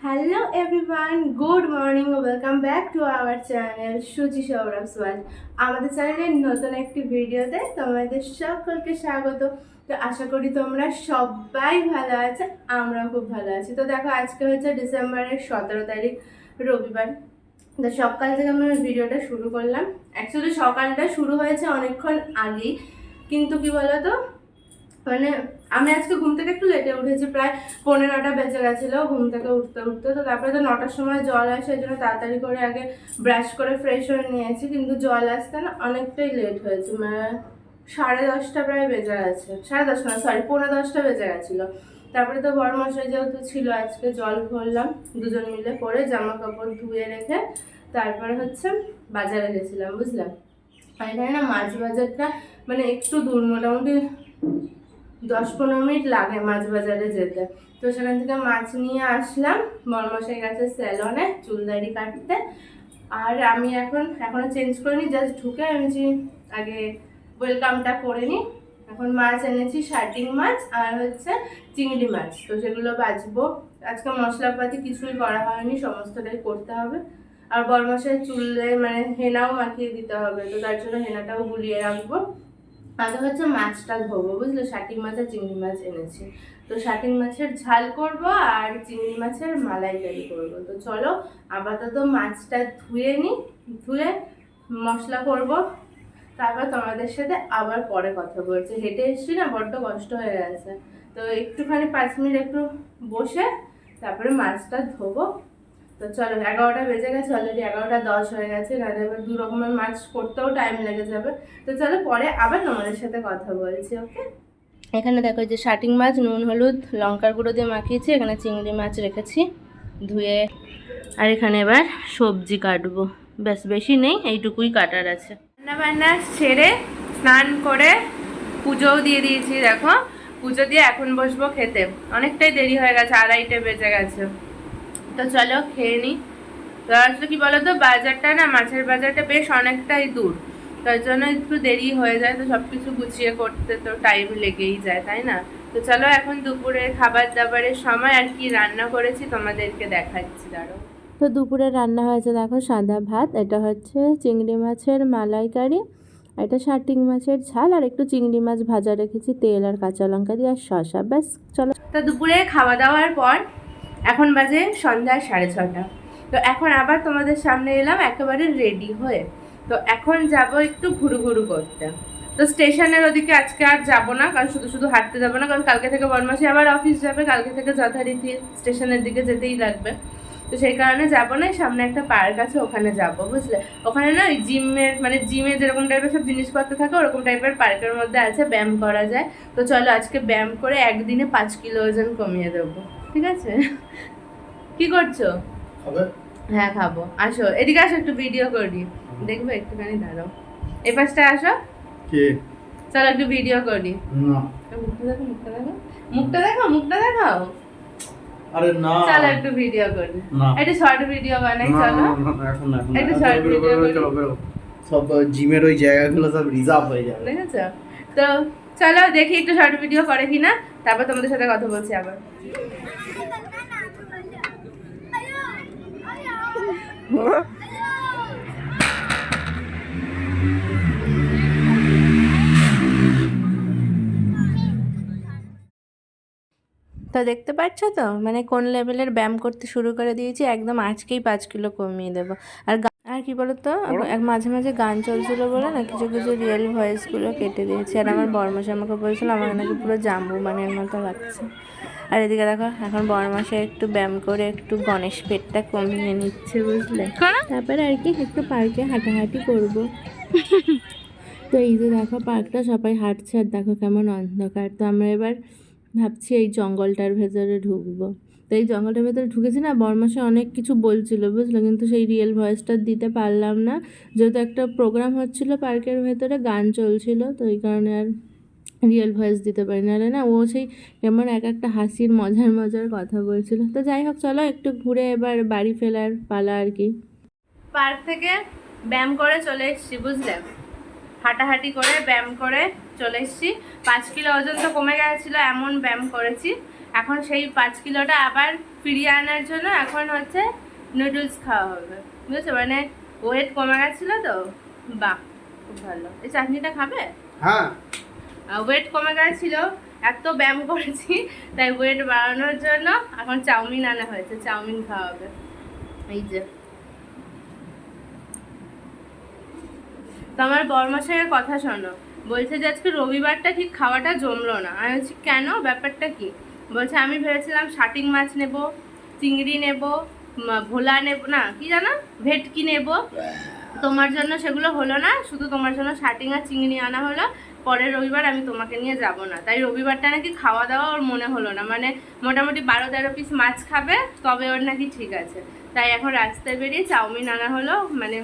Hello everyone, good morning ও welcome back to our channel Suchi Sourav's world. আমাদের চ্যানেলের নতুন একটি ভিডিওতে তোমাদের সকলকে স্বাগত। তো আশা করি তোমরা সবাই ভালো আছে, আমরাও খুব ভালো আছি। তো দেখো, আজকে হচ্ছে ডিসেম্বরের 17 তারিখ, রবিবার। তো সকাল থেকে আমরা ভিডিওটা শুরু করলাম। অ্যাকচুয়ালি সকালটা শুরু হয়েছে অনেকক্ষণ আগেই, কিন্তু কি বলতো, মানে আমি আজকে ঘুম থেকে একটু লেটে উঠেছি, প্রায় 9:15 বেজে গেছিলো ঘুম থেকে উঠতে উঠতে। তো তারপরে তো 9টার সময় জল আসে, এই জন্য তাড়াতাড়ি করে আগে ব্রাশ করে ফ্রেশ হয়ে নিয়েছি, কিন্তু জল আসতে না অনেকটাই লেট হয়েছে, মানে 10:30 প্রায় বেজে গেছে, 10:30 না, সরি 9:45 বেজে গেছিলো। তারপরে তো বড় মশাই যেহেতু ছিল, আজকে জল ভরলাম দুজন মিলে করে, জামা কাপড় ধুয়ে রেখে তারপরে হচ্ছে বাজারে গেছিলাম, বুঝলাম। আর এখানে না মাছ বাজারটা মানে একটু দূর, মোটামুটি 10-15 মিনিট লাগে মাছ বাজারে যেতে। তো সেখান থেকে মাছ নিয়ে আসলাম, বড়মশাই গেছে স্যালনে চুল দাড়ি কাটতে। আর আমি এখনো চেঞ্জ করিনি, জাস্ট ঢুকে আমি আগে ওয়েলকামটা করে নিই। এখন মাছ এনেছি, শার্টিং মাছ আর হচ্ছে চিংড়ি মাছ, তো সেগুলো বাছবো। আজকে মশলাপাতি কিছুই করা হয়নি, সমস্তটাই করতে হবে। আর বড়মশাই চুলে মানে হেনাও মাখিয়ে দিতে হবে, তো তার জন্য হেনাটাও গুলিয়ে রাখবো। আগে হচ্ছে মাছটা ধোবো, বুঝলে, শাটিং মাছ আর চিংড়ি মাছ এনেছি। তো শাটিং মাছের ঝাল করব আর চিংড়ি মাছের মালাইকারি করব। তো চলো আপাতত মাছটা ধুয়ে নিই, ধুয়ে মশলা করব, তারপর তোমাদের সাথে আবার পরে কথা বলছি। হেঁটে এসছি না, বড্ড কষ্ট হয়ে গেছে, তো একটুখানি 5 মিনিট একটু বসে তারপরে মাছটা ধোবো। তো চলো, 11টা বেজে গেছে অলরেডি, 11:10 হয়ে গেছে, না এবার 2 রকমের মাছ করতেও টাইম লেগে যাবে। তো চলো পরে আবার তোমাদের সাথে কথা বলছি, ওকে। এখানে দেখো যে শাটিং মাছ নুন হলুদ লঙ্কার গুঁড়ো দিয়ে মাখিয়েছি, এখানে চিংড়ি মাছ রেখেছি ধুয়ে। আর এখানে এবার সবজি কাটবো, ব্যাস বেশি নেই, এইটুকুই কাটার আছে। রান্না বান্না সেরে স্নান করে পুজোও দিয়ে দিয়েছি, দেখো পুজো দিয়ে এখন বসবো খেতে। অনেকটাই দেরি হয়ে গেছে, 2:30 বেজে গেছে। তো চলো খেয়ে নিই। তো আসলে কি বলতো, বাজারটা না, মাছের বাজারটা বেশ অনেকটাই দূর, তার জন্য একটু দেরি হয়ে যায়। তো সব কিছু গুছিয়ে করতে তো টাইম লেগেই যায়, তাই না? তো চলো এখন দুপুরে খাবার দাবারের সময়, আর কি রান্না করেছি তোমাদেরকে দেখাচ্ছি, দাঁড়ো। তো দুপুরে রান্না হয়েছে দেখো, সাদা ভাত, এটা হচ্ছে চিংড়ি মাছের মালাইকারি, এটা শাটিং মাছের ঝাল, আর একটু চিংড়ি মাছ ভাজা রেখেছি তেল আর কাঁচা লঙ্কা দিয়ে, আর শসা, ব্যাস। চলো, তো দুপুরে খাওয়া দাওয়ার পর এখন বাজে সন্ধ্যা 6:30। তো এখন আবার তোমাদের সামনে এলাম একেবারে রেডি হয়ে। তো এখন যাব একটু ঘুরু করতে। তো স্টেশনের ওদিকে আজকে আর যাব না, কারণ শুধু শুধু হাঁটতে যাবো না, কারণ কালকে থেকে বরমাসি আবার অফিস যাবে, কালকে থেকে যথারীতি স্টেশনের দিকে যেতেই লাগবে। তো সেই কারণে যাব না, সামনে একটা পার্ক আছে, ওখানে যাব, বুঝলে। ওখানে না ওই জিমের মানে জিমে যেরকম টাইপের সব জিনিসপত্র থাকে, ওরকম টাইপের পার্কের মধ্যে আছে, ব্যায়াম করা যায়। তো চলো আজকে ব্যায়াম করে একদিনে 5 কিলো ওজন কমিয়ে দেবো, ঠিক আছে? কি করছো? হ্যাঁ খাবো, আসো এদিকে, আসো একটু ভিডিও করি, দেখবে একটুখানি, দাঁড়াও এই পাশটা আসো। চলো একটু ভিডিও করি। মুখটা দেখো, মুখটা দেখাও। আরে না, চলো একটু ভিডিও করি, একটু শর্ট ভিডিও বানাই, চলো একটু শর্ট ভিডিও করি। সব জিমের ওই জায়গাগুলো সব রিজার্ভ হয়ে যাবে, দেখেছো? তো চলো দেখি একটু শর্ট ভিডিও করে কিনা, তারপর তোমাদের সাথে কথা বলছি আবার। তো দেখতে পাচ্ছ তো, মানে কোন লেভেলের ব্যায়াম করতে শুরু করে দিয়েছি, একদম আজকেই 5 কিলো কমিয়ে দেবো। আর কি বলতো, মাঝে মাঝে গান চলছিল বলে না, কিছু কিছু রিয়েল ভয়েসগুলো কেটে দিয়েছি। আর আমার বরমাসে আমাকে বলছিল আমার নাকি পুরো জাম্বু মানের মতো লাগছে। আর এদিকে দেখো, এখন বরমাসে একটু ব্যায়াম করে একটু গণেশ পেটটা কমিয়ে নিচ্ছে, বুঝলে। তারপরে আর কি একটু পার্কে হাঁটাহাঁটি করবো। তো এই যে দেখো পার্কটা, সবাই হাঁটছে, আর দেখো কেমন অন্ধকার। তো আমরা এবার ভাবছি এই জঙ্গলটার ভেতরে ঢুকবো। তো এই জঙ্গলটার ভেতরে ঢুকেছি না, বরমাসে অনেক কিছু বলছিল, বুঝলো, কিন্তু সেই রিয়েল ভয়েসটা দিতে পারলাম না, যেহেতু একটা প্রোগ্রাম হচ্ছিল পার্কের ভেতরে, গান চলছিল, তো এই কারণে আর রিয়েল ভয়েস দিতে পারি না। না ও সেই কেমন একটা হাসির মজার কথা বলছিল। তো যাই হোক, চলো একটু ঘুরে এবার বাড়ি ফেরার পালা আর কি। পার্ক থেকে ব্যায়াম করে চলে এসেছি, বুঝলে, হাঁটাহাঁটি করে ব্যায়াম করে চলে এসেছি। 5 কিলো ওজন তো কমে গেছিলো, এমন ব্যায়াম করেছি। এখন সেই 5 কিলোটা আবার ফিরিয়ে আনার জন্য এখন হচ্ছে নুডলস খাওয়া হবে, বুঝেছো? মানে ওয়েট কমে গেছিলো তো, বাহ খুব ভালো। এই চাটনিটা খাবে? হ্যাঁ ওয়েট কমে গেছিলো, এত ব্যায়াম করেছি, তাই ওয়েট বাড়ানোর জন্য এখন চাউমিন আনা হয়েছে, চাউমিন খাওয়া হবে। এই যে তো আমার বরমশাইয়ের কথা শোনো, বলছে যে আজকে রবিবারটা ঠিক খাওয়াটা জমলো না। আমি বলছি কেন, ব্যাপারটা কি? বলছে আমি ভেবেছিলাম শাটিং মাছ নেব, চিংড়ি নেব, ভোলা নেব, না কি জানো, ভেটকি নেব, তোমার জন্য সেগুলো হলো না, শুধু তোমার জন্য শাটিং আর চিংড়ি আনা হলো। পরের রবিবার আমি তোমাকে নিয়ে যাব না, তাই রবিবারটা নাকি খাওয়া দাওয়া ওর মনে হলো না, মানে মোটামুটি 12-13 পিস মাছ খাবে তবে ওর নাকি ঠিক আছে। তাই এখন রাস্তায় বেরিয়ে চাউমিন আনা হলো, মানে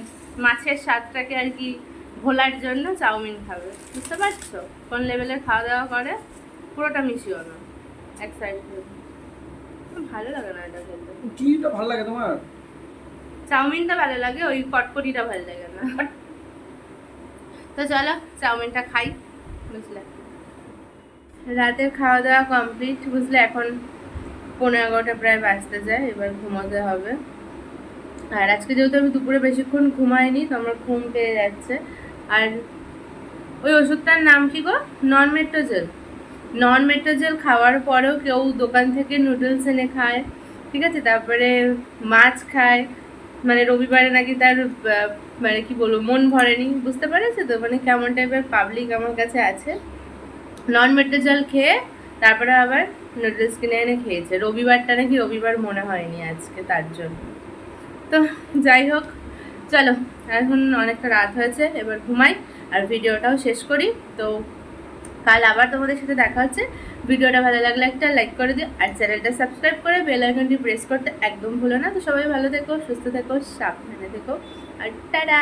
মাছের স্বাদটাকে আর কি ভোলার জন্য চাউমিন খাবে। বুঝতে পারছো কোন লেভেলের খাওয়া দাওয়া করে? পুরোটা মিশিও না, এক সাইড ভালো লাগে না এটা খেতে। চিনিটা ভালো লাগে তোমার? চাউমিনটা ভালো লাগে, ওই কটকটিটা ভালো লাগে না। তো চলো চাউমিনটা খাই, বুঝলে? রাতের খাওয়া দাওয়া কমপ্লিট, বুঝলে? এখন 11:15 প্রায় বাজতে যায়, এবার ঘুমোতে হবে। আর আজকে যেহেতু আমি দুপুরে বেশিক্ষণ ঘুমাইনি তো আমার ঘুম পেয়ে যাচ্ছে। আর ওই ওষুধটার নাম কি গো? নন মেট্রোজেল খাওয়ার পরেও কেউ দোকান থেকে নুডলস এনে খায়, ঠিক আছে, তারপরে মাছ খায়, মানে রবিবারে নাকি তার মানে কি বলবো, মন ভরেনি, বুঝতে পেরেছে তো? মানে কেমন টাইপের পাবলিক আমার কাছে আছে। নন মেট্রোজেল খেয়ে তারপরে আবার নুডলস কিনে এনে খেয়েছে। রবিবারটা নাকি রবিবার মনে হয়নি আজকে, তার জন্য। তো যাই হোক, চলো এখন অনেকটা রাত হয়েছে, এবার ঘুমাই আর ভিডিওটাও শেষ করি। তো কাল আবার তোমাদের সাথে দেখা হচ্ছে। ভিডিওটা ভালো লাগলে একটা লাইক করে দিও, আর চ্যানেলটা সাবস্ক্রাইব করে বেল আইকনটি প্রেস করতে একদম ভুলো না। তো সবাই ভালো থেকো, সুস্থ থেকো, সাবধানে থেকো, আর টাটা।